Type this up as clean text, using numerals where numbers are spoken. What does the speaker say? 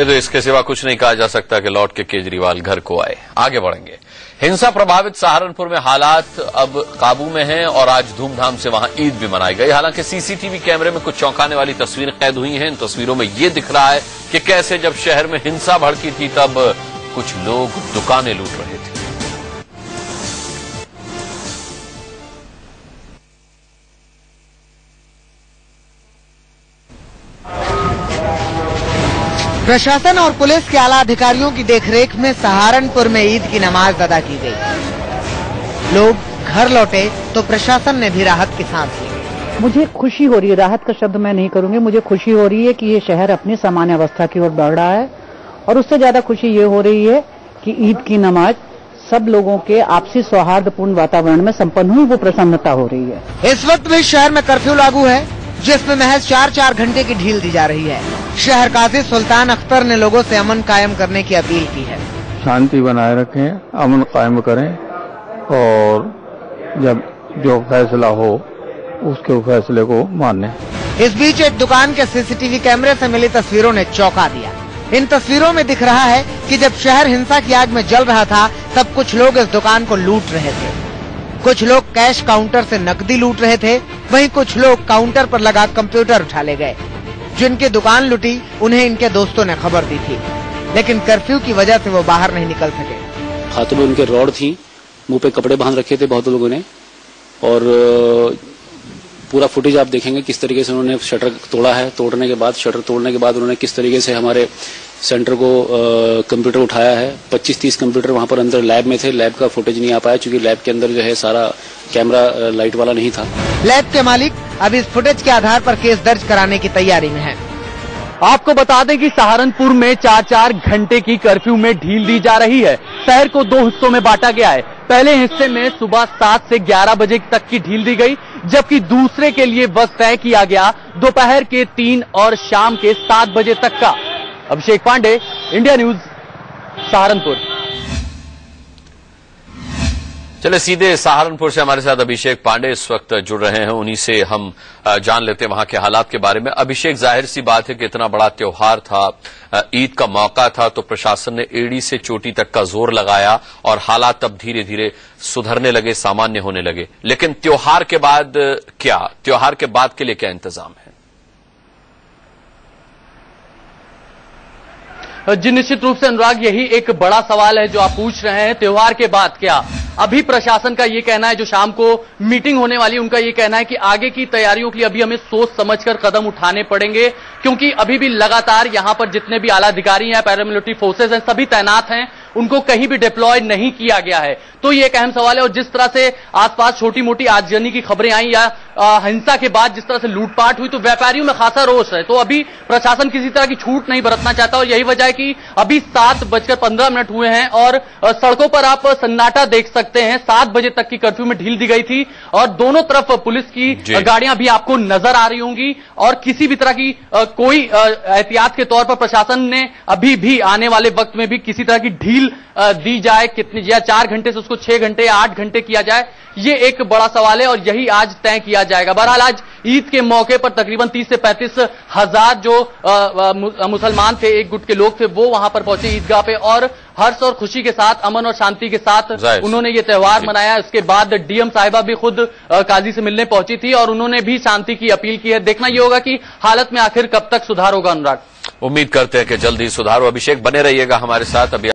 तो इसके सिवा कुछ नहीं कहा जा सकता कि लौट के केजरीवाल घर को आए। आगे बढ़ेंगे। हिंसा प्रभावित सहारनपुर में हालात अब काबू में हैं और आज धूमधाम से वहां ईद भी मनाई गई। हालांकि सीसीटीवी कैमरे में कुछ चौंकाने वाली तस्वीरें कैद हुई हैं। इन तस्वीरों में ये दिख रहा है कि कैसे जब शहर में हिंसा भड़की थी तब कुछ लोग दुकानें लूट रहे थे। प्रशासन और पुलिस के आला अधिकारियों की देखरेख में सहारनपुर में ईद की नमाज अदा की गई। लोग घर लौटे तो प्रशासन ने भी राहत की सांस ली। मुझे खुशी हो रही है, राहत का शब्द मैं नहीं करूंगी, मुझे खुशी हो रही है कि ये शहर अपनी सामान्य अवस्था की ओर बढ़ रहा है। और उससे ज्यादा खुशी ये हो रही है कि ईद की नमाज सब लोगों के आपसी सौहार्दपूर्ण वातावरण में संपन्न हुई, वो प्रसन्नता हो रही है। इस वक्त भी शहर में कर्फ्यू लागू है, जिसमें महज 4-4 घंटे की ढील दी जा रही है। शहर काजी सुल्तान अख्तर ने लोगों से अमन कायम करने की अपील की है। शांति बनाए रखें, अमन कायम करें और जब जो फैसला हो उसके फैसले को मानें। इस बीच एक दुकान के सीसीटीवी कैमरे से मिली तस्वीरों ने चौंका दिया। इन तस्वीरों में दिख रहा है कि जब शहर हिंसा की आग में जल रहा था तब कुछ लोग इस दुकान को लूट रहे थे। कुछ लोग कैश काउंटर से नकदी लूट रहे थे, वहीं कुछ लोग काउंटर पर लगा कंप्यूटर उठा ले गए। जिनकी दुकान लुटी उन्हें इनके दोस्तों ने खबर दी थी, लेकिन कर्फ्यू की वजह से वो बाहर नहीं निकल सके। हाथों में उनके रॉड थी, मुंह पे कपड़े बांध रखे थे बहुत लोगों ने, और पूरा फुटेज आप देखेंगे किस तरीके से उन्होंने शटर तोड़ा है। शटर तोड़ने के बाद उन्होंने किस तरीके से हमारे सेंटर को कंप्यूटर उठाया है। 25-30 कंप्यूटर वहां पर अंदर लैब में थे। लैब का फुटेज नहीं आ पाया क्योंकि लैब के अंदर जो है सारा कैमरा लाइट वाला नहीं था। लैब के मालिक अब इस फुटेज के आधार पर केस दर्ज कराने की तैयारी में है। आपको बता दें कि सहारनपुर में 4-4 घंटे की कर्फ्यू में ढील दी जा रही है। शहर को 2 हिस्सों में बांटा गया है। पहले हिस्से में सुबह 7 से 11 बजे तक की ढील दी गई, जबकि दूसरे के लिए वक्त तय किया गया दोपहर के 3 और शाम के 7 बजे तक का। अभिषेक पांडे, इंडिया न्यूज, सहारनपुर। चले सीधे सहारनपुर से हमारे साथ अभिषेक पांडे इस वक्त जुड़ रहे हैं। उन्हीं से हम जान लेते हैं वहां के हालात के बारे में। अभिषेक, जाहिर सी बात है कि इतना बड़ा त्योहार था, ईद का मौका था, तो प्रशासन ने एड़ी से चोटी तक का जोर लगाया और हालात अब धीरे धीरे सुधरने लगे, सामान्य होने लगे। लेकिन त्योहार के बाद क्या? त्योहार के बाद के लिए क्या इंतजाम है? जी निश्चित रूप से अनुराग, यही एक बड़ा सवाल है जो आप पूछ रहे हैं। त्योहार के बाद क्या? अभी प्रशासन का ये कहना है, जो शाम को मीटिंग होने वाली है उनका ये कहना है कि आगे की तैयारियों के लिए अभी हमें सोच समझकर कदम उठाने पड़ेंगे, क्योंकि अभी भी लगातार यहां पर जितने भी आला अधिकारी हैं, पैरामिलिट्री फोर्सेज हैं, सभी तैनात हैं, उनको कहीं भी डिप्लॉय नहीं किया गया है। तो ये एक अहम सवाल है। और जिस तरह से आसपास छोटी मोटी आगजनी की खबरें आई या हिंसा के बाद जिस तरह से लूटपाट हुई, तो व्यापारियों में खासा रोष है। तो अभी प्रशासन किसी तरह की छूट नहीं बरतना चाहता और यही वजह है कि अभी 7:15 हुए हैं और सड़कों पर आप सन्नाटा देख सकते हैं। 7 बजे तक की कर्फ्यू में ढील दी गई थी और दोनों तरफ पुलिस की गाड़ियां भी आपको नजर आ रही होंगी और किसी भी तरह की कोई एहतियात के तौर पर प्रशासन ने अभी भी आने वाले वक्त में भी किसी तरह की ढील दी जाए, कितनी या 4 घंटे से उसको 6 घंटे या 8 घंटे किया जाए, ये एक बड़ा सवाल है और यही आज तय किया जाएगा। बहरहाल आज ईद के मौके पर तकरीबन 30 से 35 हजार जो मुसलमान थे, एक गुट के लोग थे, वो वहां पर पहुंचे ईदगाह पे और हर्ष और खुशी के साथ, अमन और शांति के साथ उन्होंने ये त्योहार मनाया। उसके बाद डीएम साहिबा भी खुद काजी से मिलने पहुंची थी और उन्होंने भी शांति की अपील की है। देखना यह होगा कि हालत में आखिर कब तक सुधार होगा। अनुराग, उम्मीद करते हैं कि जल्द ही सुधार हो। अभिषेक, बने रहिएगा हमारे साथ। अभी